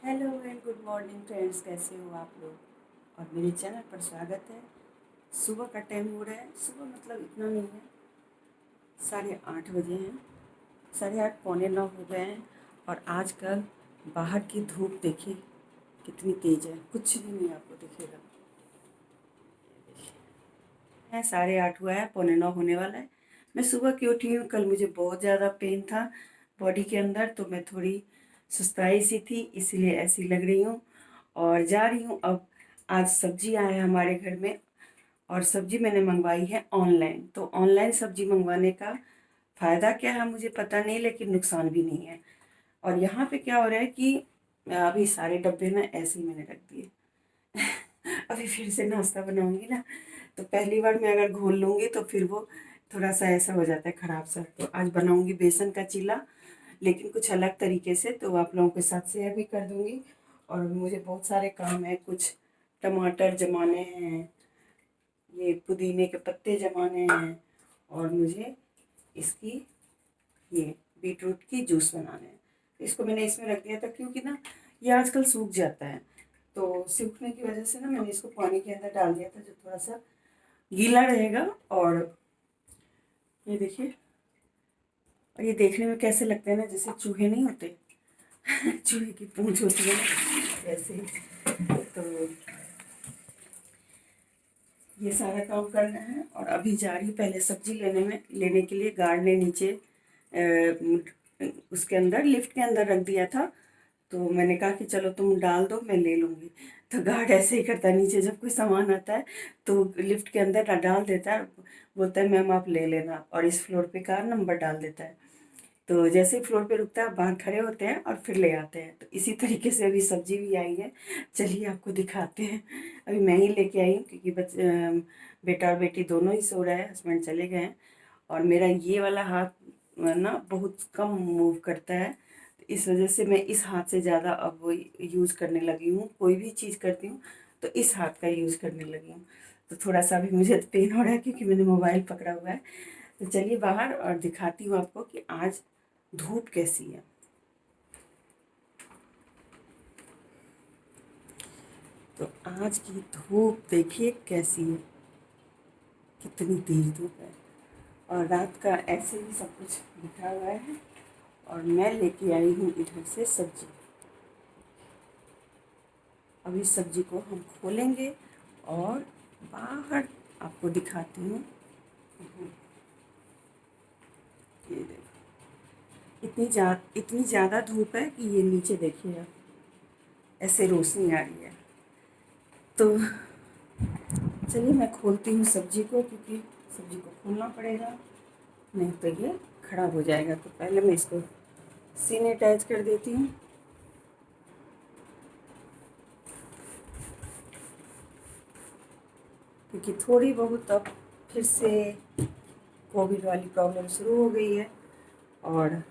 Hello and good morning friends, कैसे हो आप लोग। और मेरे चैनल पर स्वागत है। सुबह का टाइम हो रहा है, सुबह मतलब इतना नहीं है, 8:30 बजे हैं, 8:30 पौने 9 हो गए हैं। और आजकल बाहर की धूप देखिए कितनी तेज़ है, कुछ भी नहीं आपको दिखेगा। है 8:30 हुआ है, पौने 9 होने वाला है। मैं सुबह की उठी हूँ, कल मुझे बहुत ज़्यादा पेन था बॉडी के अंदर, तो मैं थोड़ी सुस्ताई सी थी, इसीलिए ऐसी लग रही हूँ। और जा रही हूँ अब। आज सब्जी आया है हमारे घर में, और सब्जी मैंने मंगवाई है ऑनलाइन। तो ऑनलाइन सब्जी मंगवाने का फ़ायदा क्या है मुझे पता नहीं, लेकिन नुकसान भी नहीं है। और यहाँ पे क्या हो रहा है कि अभी सारे डब्बे ना ऐसे ही मैंने रख दिए। अभी फिर से नाश्ता बनाऊंगी ना, तो पहली बार मैं अगर घोल लूँगी तो फिर वो थोड़ा सा ऐसा हो जाता है ख़राब सा। तो आज बनाऊंगी बेसन का चीला, लेकिन कुछ अलग तरीके से, तो आप लोगों के साथ शेयर भी कर दूंगी। और मुझे बहुत सारे काम है, कुछ टमाटर जमाने हैं, ये पुदीने के पत्ते जमाने हैं, और मुझे इसकी ये बीटरूट की जूस बनाने हैं। तो इसको मैंने इसमें रख दिया था क्योंकि ना ये आजकल सूख जाता है, तो सूखने की वजह से ना मैंने इसको पानी के अंदर डाल दिया था जो थोड़ा सा गीला रहेगा। और ये देखिए, और ये देखने में कैसे लगते हैं ना, जैसे चूहे नहीं होते चूहे की पूंछ होती है ना, वैसे ही। तो ये सारा काम करना है, और अभी जा रही हूँ पहले सब्जी लेने के लिए। गार्ड ने नीचे उसके अंदर लिफ्ट के अंदर रख दिया था, तो मैंने कहा कि चलो तुम डाल दो, मैं ले लूँगी। तो गार्ड ऐसे ही करता है, नीचे जब कोई सामान आता है तो लिफ्ट के अंदर डाल देता है, बोलता है मैम आप ले लेना, और इस फ्लोर पे का नंबर डाल देता है। तो जैसे ही फ्लोर पे रुकता है, बाहर खड़े होते हैं और फिर ले आते हैं। तो इसी तरीके से अभी सब्जी भी आई है, चलिए आपको दिखाते हैं। अभी मैं ही लेके आई हूँ क्योंकि बेटा और बेटी दोनों ही सो रहे हैं, हस्बैंड चले गए हैं। और मेरा ये वाला हाथ ना बहुत कम मूव करता है, तो इस वजह से मैं इस हाथ से ज़्यादा अब वो यूज़ करने लगी हूँ। कोई भी चीज़ करती हूँ तो इस हाथ का यूज़ करने लगी हूँ। तो थोड़ा सा अभी मुझे पेन हो रहा है क्योंकि मैंने मोबाइल पकड़ा हुआ है। तो चलिए बाहर और दिखाती हूँ आपको कि आज धूप कैसी है। तो आज की धूप देखिए कैसी है, कितनी तेज धूप है। और रात का ऐसे ही सब कुछ बिखरा हुआ है, और मैं लेके आई हूँ इधर से सब्जी। अब इस सब्जी को हम खोलेंगे और बाहर आपको दिखाती हूँ। ये देखो, इतनी ज़्यादा धूप है कि ये नीचे देखिए आप, ऐसे रोशनी आ रही है। तो चलिए मैं खोलती हूँ सब्जी को, क्योंकि सब्जी को खोलना पड़ेगा, नहीं तो ये खराब हो जाएगा। तो पहले मैं इसको सीने अटैच कर देती हूँ। क्योंकि थोड़ी बहुत अब फिर से कोविड वाली प्रॉब्लम शुरू हो गई है। और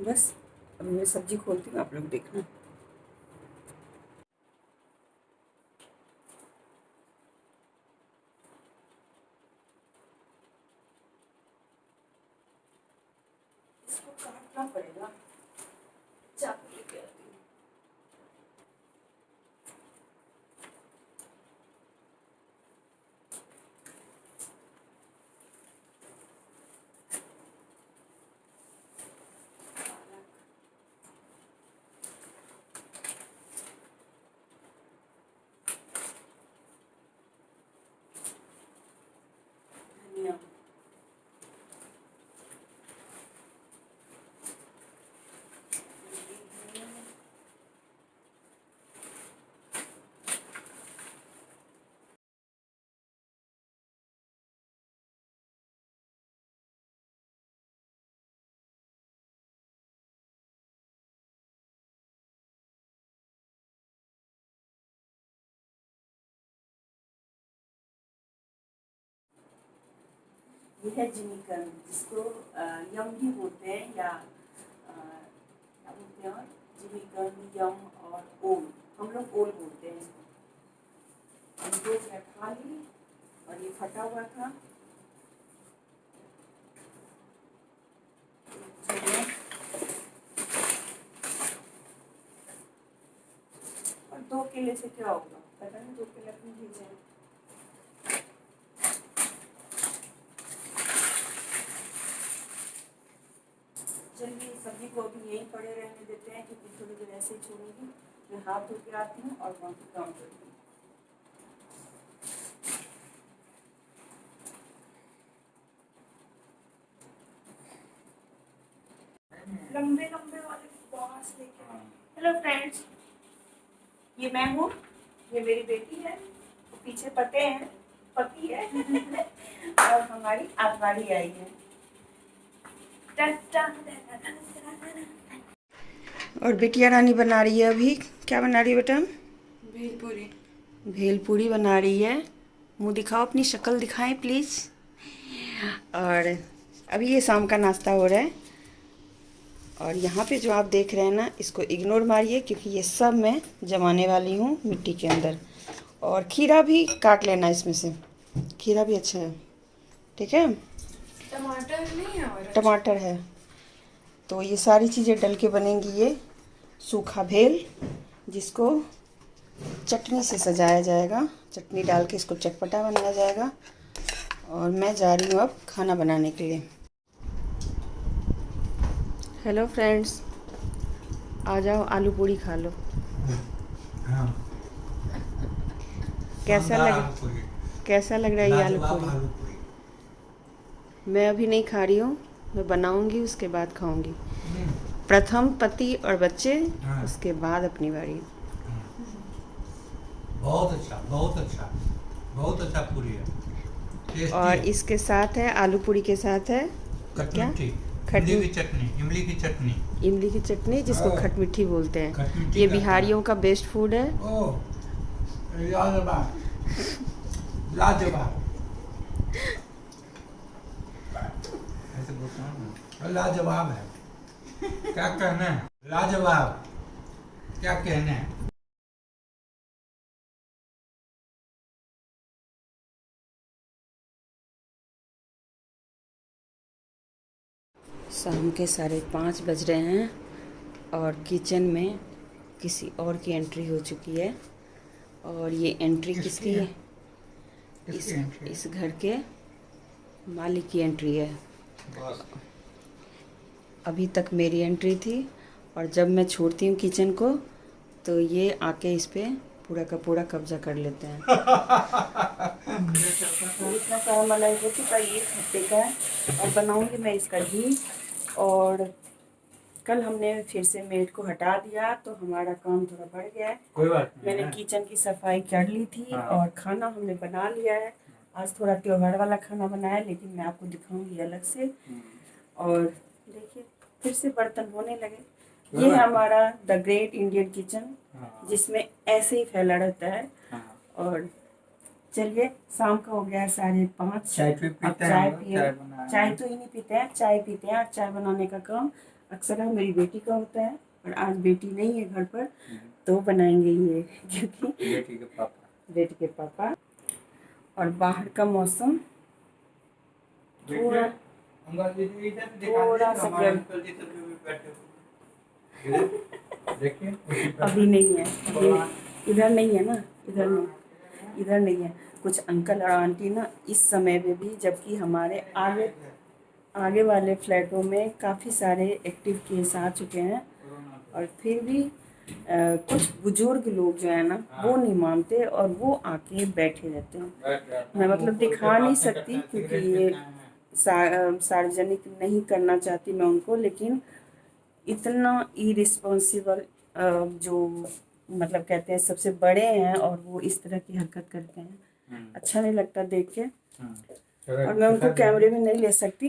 बस अभी मैं सब्जी खोलती हूँ, आप लोग देखना। इसको काटना पड़ेगा, चाकू लेके आती हूँ। धनिया, ये है जिमीकंद, जिसको यम भी बोलते हैं, या क्या बोलते हैं, और जिमीकंद, यम और ओल, हम लोग ओल बोलते हैं इसको। हम दो मैं खा ली, और ये फटा हुआ था। 2 किले से क्या होगा पता नहीं, 2 किले अपनी भेजे हैं। चलिए सब्जी को अभी यहीं पड़े रहने देते हैं क्योंकि थोड़ी देर ऐसे ही छोड़ूंगी। मैं हाथ धो के आती हूँ और बाकी काम करती हूँ। लंबे लंबे वाले बांस लेके। हेलो फ्रेंड्स, ये मैं हूँ, ये मेरी बेटी है, पीछे पते हैं, पति है और हमारी आत्माड़ी आई है। और बिटिया रानी बना रही है अभी। क्या बना रही है बेटा? भेलपूरी। भेलपूरी बना रही है। मुंह दिखाओ, अपनी शक्ल दिखाएं प्लीज़। और अभी ये शाम का नाश्ता हो रहा है। और यहाँ पे जो आप देख रहे हैं ना, इसको इग्नोर मारिए क्योंकि ये सब मैं जमाने वाली हूँ मिट्टी के अंदर। और खीरा भी काट लेना इसमें से, खीरा भी अच्छा है, ठीक है। टमाटर नहीं है और टमाटर है। तो ये सारी चीज़ें डल के बनेंगी ये सूखा भेल, जिसको चटनी से सजाया जाएगा। चटनी डाल के इसको चटपटा बनाया जाएगा। और मैं जा रही हूँ अब खाना बनाने के लिए। हेलो फ्रेंड्स, आ जाओ आलू पूड़ी खा लो। हाँ। कैसा लग रहा है ये आलू पूड़ी? मैं अभी नहीं खा रही हूँ, मैं बनाऊंगी उसके बाद खाऊंगी। प्रथम पति और बच्चे, हाँ। उसके बाद अपनी बारी। बहुत अच्छा, बहुत अच्छा, बहुत अच्छा पूरी है। टेस्टी और है। इसके साथ है, आलू पूड़ी के साथ है क्या? खट्टी की चटनी, इमली की चटनी। इमली की चटनी, जिसको हाँ। खटमिठी बोलते हैं। खटमिठी ये का बिहारियों का बेस्ट फूड है। ओह, लाजवाब, लाजवाब, ऐसे बोलते हैं ना, लाजवाब है। क्या कहना है? लाजवाब, क्या कहना है? शाम के 5:30 बज रहे हैं और किचन में किसी और की एंट्री हो चुकी है। और ये एंट्री किसकी है? इस घर के मालिक की एंट्री है। बस। अभी तक मेरी एंट्री थी और जब मैं छोड़ती हूँ किचन को तो ये आके इस पे पूरा का पूरा कब्जा कर लेते हैं। इतना सारा मलाई हो चुका, ये हफ्ते का है और बनाऊंगी मैं इसका घी। और कल हमने फिर से मेड को हटा दिया तो हमारा काम थोड़ा बढ़ गया है। कोई बात नहीं। मैंने किचन की सफाई कर ली थी। हाँ। और खाना हमने बना लिया है। आज थोड़ा त्योहार वाला खाना बनाया, लेकिन मैं आपको दिखाऊंगी अलग से। और देखिए फिर से बर्तन होने लगे। ये है हमारा द ग्रेट इंडियन किचन, जिसमें ऐसे ही फैला रहता है। और चलिए, शाम का हो गया 5:30। चाय अब चाय पिए। चाय तो ही नहीं पीते हैं, चाय पीते हैं। और चाय बनाने का काम अक्सर मेरी बेटी का होता है, और आज बेटी नहीं है घर पर, तो बनाएंगे ये क्योंकि बेटी के पापा। और बाहर का मौसम थोड़ा सा गर्म, अभी नहीं है, इधर नहीं है ना, इधर नहीं है। कुछ अंकल और आंटी ना इस समय में भी, जबकि हमारे आगे वाले फ्लैटों में काफ़ी सारे एक्टिव केस आ चुके हैं, और फिर भी कुछ बुजुर्ग लोग जो है ना वो नहीं मानते और वो आके बैठे रहते हैं। मैं मतलब दिखा नहीं सकती क्योंकि ये सार्वजनिक नहीं करना चाहती मैं उनको, लेकिन इतना इरिस्पॉन्सिबल जो मतलब कहते हैं सबसे बड़े हैं और वो इस तरह की हरकत करते हैं, अच्छा नहीं लगता देख के। और मैं उनको कैमरे में नहीं ले सकती,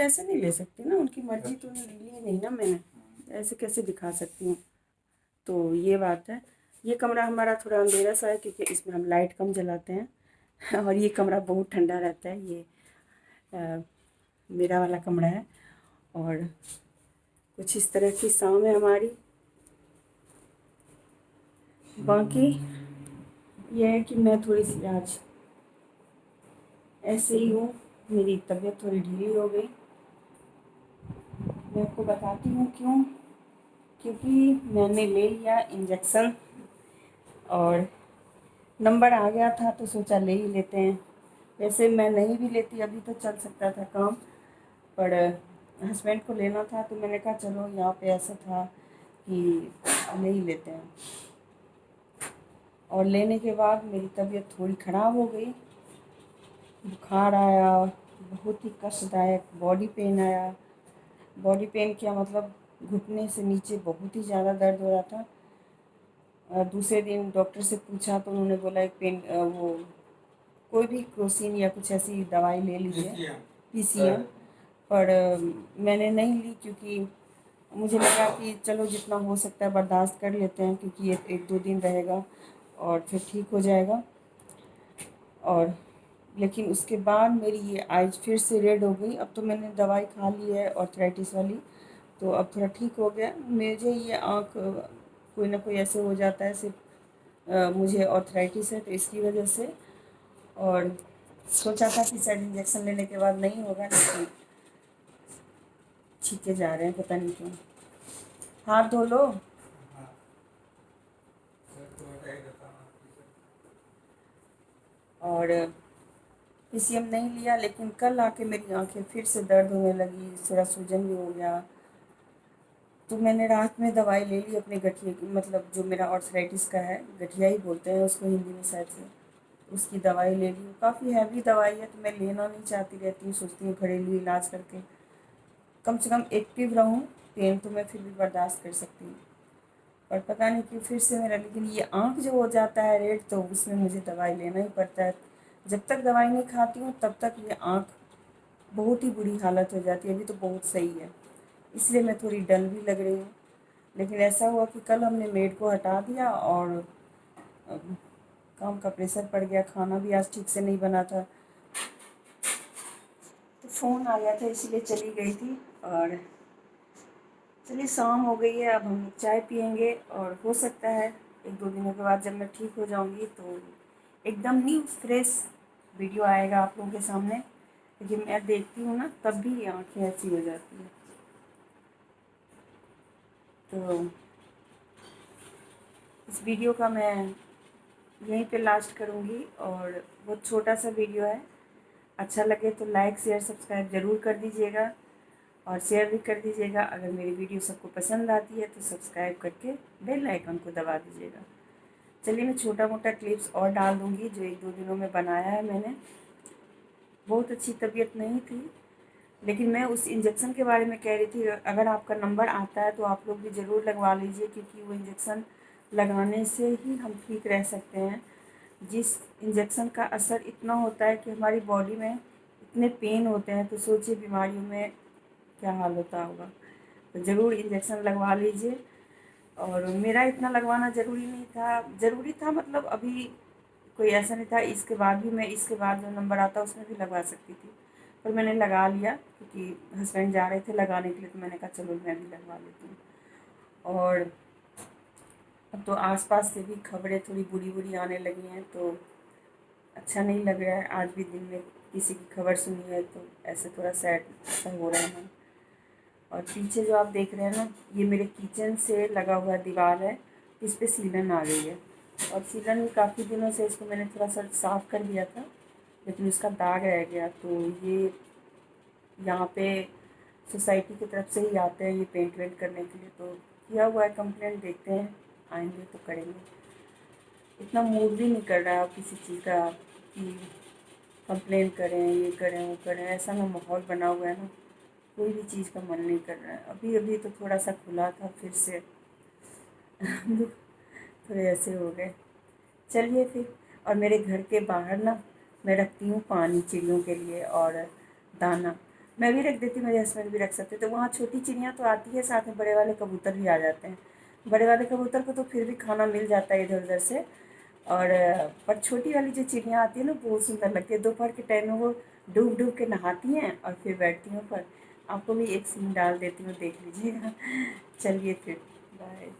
ऐसे नहीं ले सकती ना, उनकी मर्जी तो ली नहीं ना मैंने, ऐसे कैसे दिखा सकती हूँ। तो ये बात है। ये कमरा हमारा थोड़ा अंधेरा सा है क्योंकि इसमें हम लाइट कम जलाते हैं। और ये कमरा बहुत ठंडा रहता है, ये मेरा वाला कमरा है। और कुछ इस तरह की शाम है हमारी। बाकी ये है कि मैं थोड़ी सी आज ऐसे ही हूँ, मेरी तबीयत थोड़ी ढीली हो गई। मैं आपको बताती हूँ क्यों। क्योंकि मैंने ले लिया इंजेक्शन और नंबर आ गया था तो सोचा ले ही लेते हैं। वैसे मैं नहीं भी लेती अभी तो चल सकता था काम, पर हस्बैंड को लेना था तो मैंने कहा चलो यहाँ पे ऐसा था कि ले ही लेते हैं। और लेने के बाद मेरी तबीयत थोड़ी ख़राब हो गई, बुखार आया, बहुत ही कष्टदायक बॉडी पेन आया। बॉडी पेन क्या मतलब, घुटने से नीचे बहुत ही ज़्यादा दर्द हो रहा था। दूसरे दिन डॉक्टर से पूछा तो उन्होंने बोला एक पेन वो कोई भी क्रोसिन या कुछ ऐसी दवाई ले लीजिए, पीसीएम। पर मैंने नहीं ली क्योंकि मुझे लगा कि चलो जितना हो सकता है बर्दाश्त कर लेते हैं, क्योंकि ये 1-2 दिन रहेगा और फिर ठीक हो जाएगा। और लेकिन उसके बाद मेरी ये आइज फिर से रेड हो गई। अब तो मैंने दवाई खा ली है आर्थराइटिस वाली, तो अब थोड़ा ठीक हो गया। मुझे ये आँख कोई ना कोई ऐसे हो जाता है, सिर्फ मुझे आर्थराइटिस है तो इसकी वजह से। और सोचा था कि शायद इंजेक्शन लेने के बाद नहीं होगा, लेकिन छींके जा रहे हैं, पता नहीं क्यों। हाथ धो लो। और पीसीएम नहीं लिया, लेकिन कल आके मेरी आंखें फिर से दर्द होने लगी, थोड़ा सूजन भी हो गया। तो मैंने रात में दवाई ले ली अपने गठिए की, मतलब जो मेरा आर्थराइटिस का है, गठिया ही बोलते हैं उसको हिंदी में शायद से, उसकी दवाई ले ली। काफ़ी हैवी दवाई है तो मैं लेना नहीं चाहती रहती हूँ, सोचती हूँ घरेलू इलाज करके कम से कम एक्टिव रहूँ। पेन तो मैं फिर भी बर्दाश्त कर सकती हूँ, और पता नहीं क्यों फिर से मेरा, लेकिन ये आँख जो हो जाता है रेड तो उसमें मुझे दवाई लेना ही पड़ता है। जब तक दवाई नहीं खाती हूँ तब तक ये आँख बहुत ही बुरी हालत हो जाती है। अभी तो बहुत सही है, इसलिए मैं थोड़ी डल भी लग रही हूँ। लेकिन ऐसा हुआ कि कल हमने मेड को हटा दिया और काम का प्रेशर पड़ गया, खाना भी आज ठीक से नहीं बना था, तो फ़ोन आ गया था इसीलिए चली गई थी। और चलिए शाम हो गई है, अब हम चाय पियेंगे, और हो सकता है 1-2 दिनों के बाद जब मैं ठीक हो जाऊंगी तो एकदम न्यू फ्रेश वीडियो आएगा आप लोगों के सामने। लेकिन मैं देखती हूँ ना तब भी आँखें ऐसी हो जाती हैं। तो इस वीडियो का मैं यहीं पे लास्ट करूँगी, और बहुत छोटा सा वीडियो है। अच्छा लगे तो लाइक शेयर सब्सक्राइब ज़रूर कर दीजिएगा, और शेयर भी कर दीजिएगा। अगर मेरी वीडियो सबको पसंद आती है तो सब्सक्राइब करके बेल आइकन को दबा दीजिएगा। चलिए मैं छोटा मोटा क्लिप्स और डाल दूँगी जो 1-2 दिनों में बनाया है मैंने। बहुत अच्छी तबीयत नहीं थी, लेकिन मैं उस इंजेक्शन के बारे में कह रही थी। अगर आपका नंबर आता है तो आप लोग भी ज़रूर लगवा लीजिए, क्योंकि वो इंजेक्शन लगाने से ही हम ठीक रह सकते हैं। जिस इंजेक्शन का असर इतना होता है कि हमारी बॉडी में इतने पेन होते हैं, तो सोचिए बीमारियों में क्या हाल होता होगा। तो ज़रूर इंजेक्शन लगवा लीजिए। और मेरा इतना लगवाना ज़रूरी नहीं था, ज़रूरी था मतलब अभी कोई ऐसा नहीं था, इसके बाद भी मैं, इसके बाद जो नंबर आता उसमें भी लगवा सकती थी, पर मैंने लगा लिया क्योंकि हस्बैंड जा रहे थे लगाने के लिए, तो मैंने कहा चलो मैं भी लगवा लेती हूँ। और अब तो आसपास से भी खबरें थोड़ी बुरी बुरी आने लगी हैं, तो अच्छा नहीं लग रहा है। आज भी दिन में किसी की खबर सुनी है तो ऐसे थोड़ा सैड सा हो रहा है। और पीछे जो आप देख रहे हैं ना, ये मेरे किचन से लगा हुआ दीवार है, इस पे सीलन आ गई है। और सीलन भी काफ़ी दिनों से, इसको मैंने थोड़ा सा साफ़ कर दिया था, लेकिन उसका दाग रह गया। तो ये यहाँ पे सोसाइटी की तरफ से ही आते हैं ये पेंट वेंट करने के लिए, तो किया हुआ है कंप्लेंट, देखते हैं आएंगे तो करेंगे। इतना मूड भी नहीं कर रहा है किसी चीज़ का कि कंप्लेन करें, ये करें वो करें। ऐसा ना माहौल बना हुआ है ना, कोई भी चीज़ का मन नहीं कर रहा है। अभी अभी तो थोड़ा सा खुला था, फिर से थोड़े ऐसे हो गए। चलिए फिर। और मेरे घर के बाहर ना मैं रखती हूँ पानी चिड़ियों के लिए, और दाना मैं भी रख देती हूँ, मेरे हस्बैंड भी रख सकते। तो वहाँ छोटी चिड़ियाँ तो आती है, साथ में बड़े वाले कबूतर भी आ जाते हैं। बड़े वाले कबूतर को तो फिर भी खाना मिल जाता है इधर उधर से, और पर छोटी वाली जो चिड़ियाँ आती है ना बहुत सुंदर लगती है। दोपहर के टाइम में वो डूब डूब के नहाती हैं और फिर बैठती हैं ऊपर। आपको भी एक सीन डाल देती हूँ, देख लीजिएगा। चलिए फिर, बाय।